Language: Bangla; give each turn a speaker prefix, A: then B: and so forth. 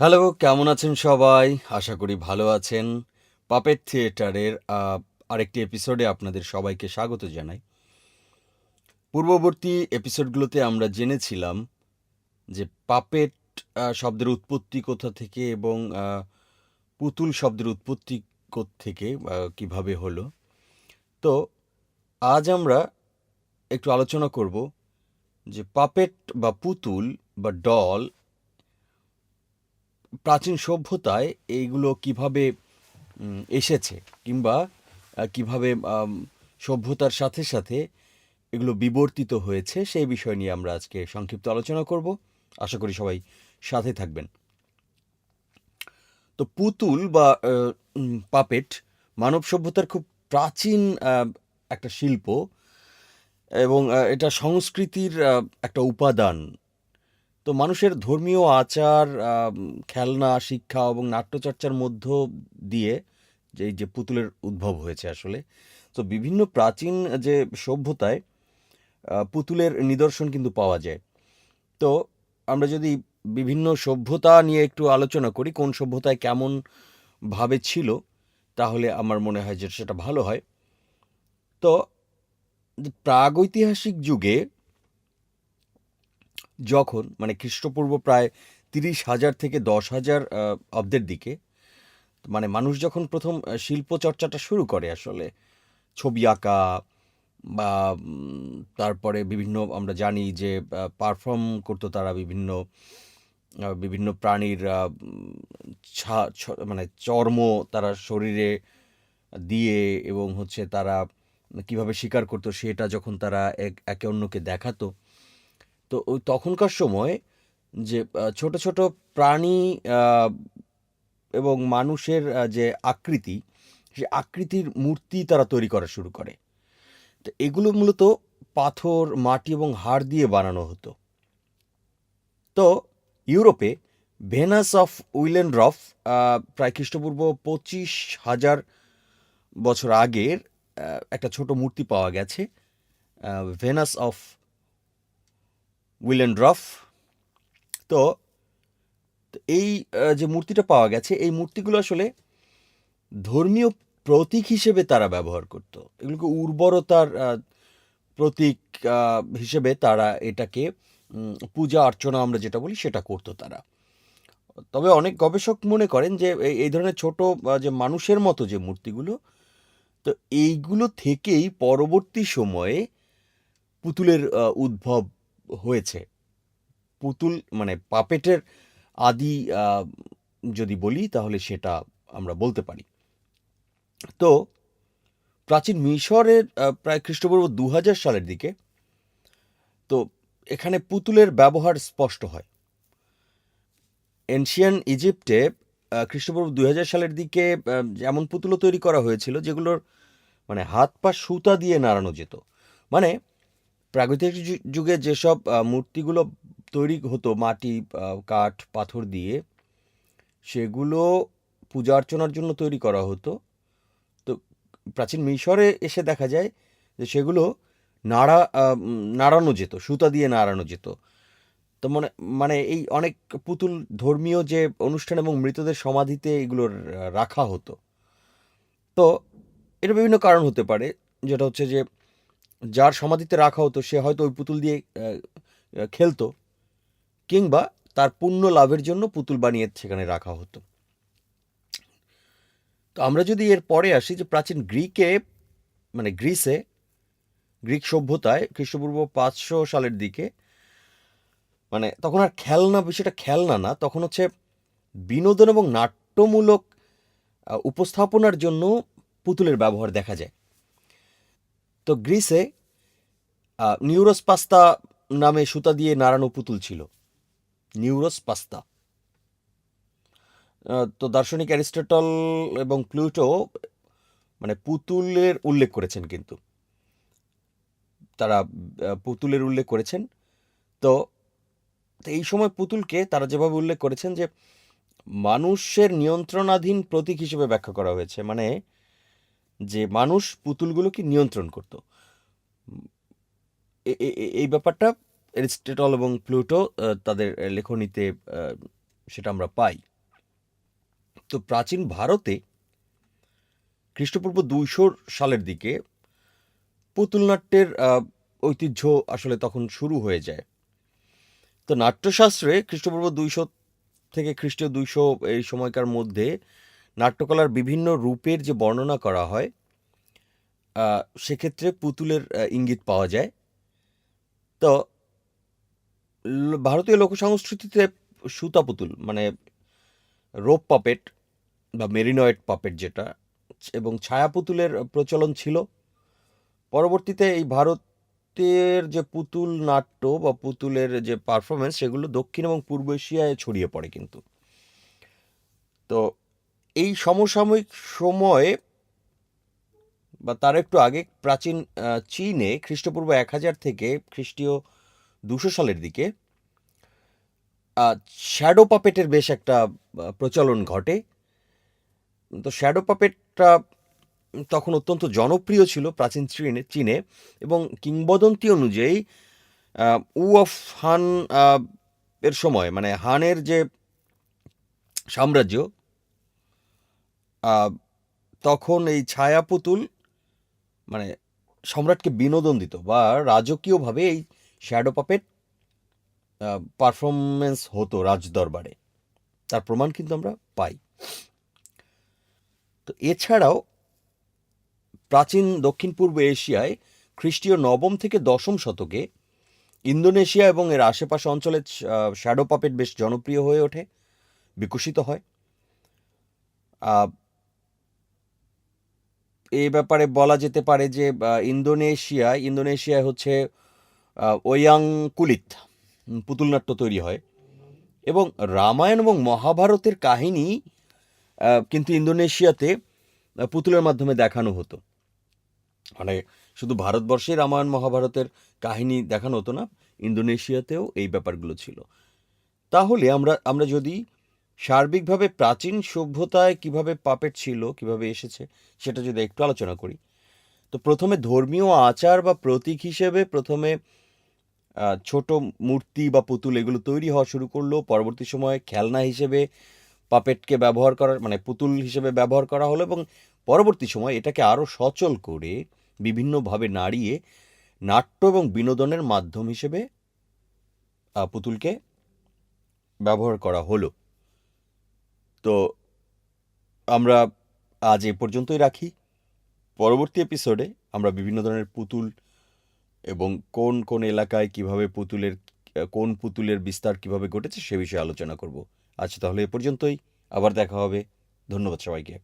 A: হ্যালো, কেমন আছেন সবাই? আশা করি ভালো আছেন। পাপেট থিয়েটারের আরেকটি এপিসোডে আপনাদের সবাইকে স্বাগত জানাই। পূর্ববর্তী এপিসোডগুলোতে আমরা জেনেছিলাম যে পাপেট শব্দের উৎপত্তি কোথা থেকে এবং পুতুল শব্দের উৎপত্তি কোত্থেকে কিভাবে হলো। তো আজ আমরা একটু আলোচনা করব যে পাপেট বা পুতুল বা ডল প্রাচীন সভ্যতায় এইগুলো কিভাবে এসেছে, কিংবা কিভাবে সভ্যতার সাথে সাথে এগুলো বিবর্তিত হয়েছে সেই বিষয় নিয়ে আমরা আজকে সংক্ষিপ্ত আলোচনা করব। আশা করি সবাই সাথে থাকবেন। তো পুতুল বা পাপেট মানব সভ্যতার খুব প্রাচীন একটা শিল্প, এবং এটা সংস্কৃতির একটা উপাদান। তো মানুষের ধর্মীয় আচার, খেলনা, শিক্ষা এবং নাট্যচর্চার মধ্য দিয়ে যে পুতুলের উদ্ভব হয়েছে আসলে। তো বিভিন্ন প্রাচীন যে সভ্যতায় পুতুলের নিদর্শন কিন্তু পাওয়া যায়। তো আমরা যদি বিভিন্ন সভ্যতা নিয়ে একটু আলোচনা করি, কোন সভ্যতায় কেমন ভাবে ছিল, তাহলে আমার মনে হয় যে সেটা ভালো হয়। তো প্রাগৈতিহাসিক যুগে, যখন মানে খ্রিস্টপূর্ব প্রায় 30,000 থেকে 10,000 অব্দের দিকে, মানে মানুষ যখন প্রথম শিল্প চর্চাটা শুরু করে আসলে, ছবি আঁকা বা তারপরে বিভিন্ন আমরা জানি যে পারফর্ম করতো তারা বিভিন্ন বিভিন্ন প্রাণীর মানে চর্ম তারা শরীরে দিয়ে, এবং হচ্ছে তারা কিভাবে শিকার করতো সেটা যখন তারা একে অন্যকে দেখাতো। তো ওই তখনকার সময় যে ছোট ছোট প্রাণী আহ, এবং মানুষের যে আকৃতি, সেই আকৃতির মূর্তি তারা তৈরি করা শুরু করে। তো এগুলো মূলত পাথর, মাটি এবং হাড় দিয়ে বানানো হতো। তো ইউরোপে ভেনাস অফ উইলেনড্রফ প্রায় খ্রিস্টপূর্ব 25,000 বছর আগের একটা ছোট মূর্তি পাওয়া গেছে, ভেনাস অফ উইলেনড্রফ। তো এই যে মূর্তিটা পাওয়া গেছে, এই মূর্তিগুলো আসলে ধর্মীয় প্রতীক হিসেবে তারা ব্যবহার করত। এগুলোকে উর্বরতার প্রতীক হিসেবে তারা এটাকে পূজা অর্চনা আমরা যেটা বলি সেটা করতো তারা। তবে অনেক গবেষক মনে করেন যে এই ধরনের ছোট যে মানুষের মতো যে মূর্তিগুলো, তো এইগুলো থেকেই পরবর্তী সময়ে পুতুলের উদ্ভব হয়েছে। পুতুল মানে পাপেটের আদি যদি বলি তাহলে সেটা আমরা বলতে পারি। তো প্রাচীন মিশরের প্রায় খ্রিস্টপূর্ব 2000 সালের দিকে, তো এখানে পুতুলের ব্যবহার স্পষ্ট হয়। এনশিয়ান ইজিপ্টে খ্রিস্টপূর্ব 2000 সালের দিকে এমন পুতুলও তৈরি করা হয়েছিল যেগুলোর মানে হাত পা সুতা দিয়ে নাড়ানো যেত। মানে প্রাগৈতিহাসিক যুগে যেসব মূর্তিগুলো তৈরি হতো মাটি, কাঠ, পাথর দিয়ে, সেগুলো পূজা অর্চনার জন্য তৈরি করা হতো। তো প্রাচীন মিশরে এসে দেখা যায় যে সেগুলো নাড়ানো যেত, সুতা দিয়ে নাড়ানো যেত। তো মানে মানে এই অনেক পুতুল ধর্মীয় যে অনুষ্ঠান এবং মৃতদের সমাধিতে এগুলো রাখা হতো। তো এটা বিভিন্ন কারণ হতে পারে, যেটা হচ্ছে যে যার সমাধিতে রাখা হতো সে হয়তো ওই পুতুল দিয়ে খেলতো, কিংবা তার পুণ্য লাভের জন্য পুতুল বানিয়ে সেখানে রাখা হতো। তো আমরা যদি এর পরে আসি যে প্রাচীন গ্রিকে, মানে গ্রিক সভ্যতায় খ্রিস্টপূর্ব 500 সালের দিকে, মানে তখন আর খেলনা, বিষয়টা খেলনা না, তখন হচ্ছে বিনোদন এবং নাট্যমূলক উপস্থাপনার জন্য পুতুলের ব্যবহার দেখা যায়। তো গ্রিসে নিউরোস পাস্তা নামে সুতা দিয়ে নাড়ানো পুতুল ছিল, নিউরোস পাস্তা। তো দার্শনিক অ্যারিস্টটল এবং প্লুটো মানে পুতুলের উল্লেখ করেছেন, কিন্তু তারা পুতুলের উল্লেখ করেছেন। তো এই সময় পুতুলকে তারা যেভাবে উল্লেখ করেছেন যে মানুষের নিয়ন্ত্রণাধীন প্রতীক হিসেবে ব্যাখ্যা করা হয়েছে, মানে যে মানুষ পুতুলগুলোকে নিয়ন্ত্রণ করত। এই ব্যাপারটা অ্যারিস্টটল এবং প্লুটো তাদের লেখনীতে সেটা আমরা পাই। তো প্রাচীন ভারতে খ্রিস্টপূর্ব 200 সালের দিকে পুতুল নাট্যের ঐতিহ্য আসলে তখন শুরু হয়ে যায়। তো নাট্যশাস্ত্রে খ্রিস্টপূর্ব 200 থেকে খ্রিস্টীয় 200 এই সময়কার মধ্যে নাট্যকলার বিভিন্ন রূপের যে বর্ণনা করা হয়, সেক্ষেত্রে পুতুলের ইঙ্গিত পাওয়া যায়। তো ভারতীয় লোকসংস্কৃতিতে সুতা পুতুল মানে রোপ পাপেট বা মেরিনয়েড পাপেট যেটা, এবং ছায়া পুতুলের প্রচলন ছিল। পরবর্তীতে এই ভারতের যে পুতুল নাট্য বা পুতুলের যে পারফরমেন্স, সেগুলো দক্ষিণ এবং পূর্ব এশিয়ায় ছড়িয়ে পড়ে কিন্তু। তো এই সমসাময়িক সময়ে বা তার একটু আগে প্রাচীন চীনে খ্রিস্টপূর্ব 1000 থেকে খ্রিস্টীয় 200 সালের দিকে শ্যাডো পাপেটের বেশ একটা প্রচলন ঘটে। তো শ্যাডো পাপেটটা তখন অত্যন্ত জনপ্রিয় ছিল প্রাচীন চীনে, এবং কিংবদন্তি অনুযায়ী উ অফ হান এর সময়, মানে হানের যে সাম্রাজ্য, তখন এই ছায়া পুতুল মানে সম্রাটকে বিনোদন দিত, বা রাজকীয়ভাবে এই শ্যাডো পাপেট পারফরমেন্স হতো রাজদরবারে। তার প্রমাণ কিন্তু আমরা পাই। তো এছাড়াও প্রাচীন দক্ষিণ পূর্ব এশিয়ায় খ্রিস্টীয় 9ম থেকে 10ম শতকে ইন্দোনেশিয়া এবং এর আশেপাশে অঞ্চলে শ্যাডো পাপেট বেশ জনপ্রিয় হয়ে ওঠে, বিকশিত হয়। এই ব্যাপারে বলা যেতে পারে যে ইন্দোনেশিয়ায় হচ্ছে ওয়াং কুলিত পুতুল নাট্য তৈরি হয়, এবং রামায়ণ এবং মহাভারতের কাহিনী কিন্তু ইন্দোনেশিয়াতে পুতুলের মাধ্যমে দেখানো হতো। মানে শুধু ভারতবর্ষে রামায়ণ মহাভারতের কাহিনী দেখানো হতো না, ইন্দোনেশিয়াতেও এই ব্যাপারগুলো ছিল। তাহলে আমরা যদি সার্বিকভাবে প্রাচীন সভ্যতায় কিভাবে পাপেট ছিল, কিভাবে এসেছে, সেটা যদি একটু আলোচনা করি, তো প্রথমে ধর্মীয় আচার বা প্রতীক হিসেবে প্রথমে ছোট মূর্তি বা পুতুল এগুলো তৈরি হওয়া শুরু করলো। পরবর্তী সময়ে খেলনা হিসেবে পাপেটকে ব্যবহার করার, মানে পুতুল হিসেবে ব্যবহার করা হলো, এবং পরবর্তী সময় এটাকে আরও সচল করে বিভিন্নভাবে নাড়িয়ে নাট্য এবং বিনোদনের মাধ্যম হিসেবে পুতুলকে ব্যবহার করা হলো। তো আমরা আজ এ পর্যন্তই রাখি। পরবর্তী এপিসোডে আমরা বিভিন্ন ধরনের পুতুল এবং কোন কোন এলাকায় কিভাবে কোন পুতুলের বিস্তার কিভাবে ঘটেছে সে বিষয়ে আলোচনা করব। আজ তাহলে এ পর্যন্তই, আবার দেখা হবে। ধন্যবাদ সবাইকে।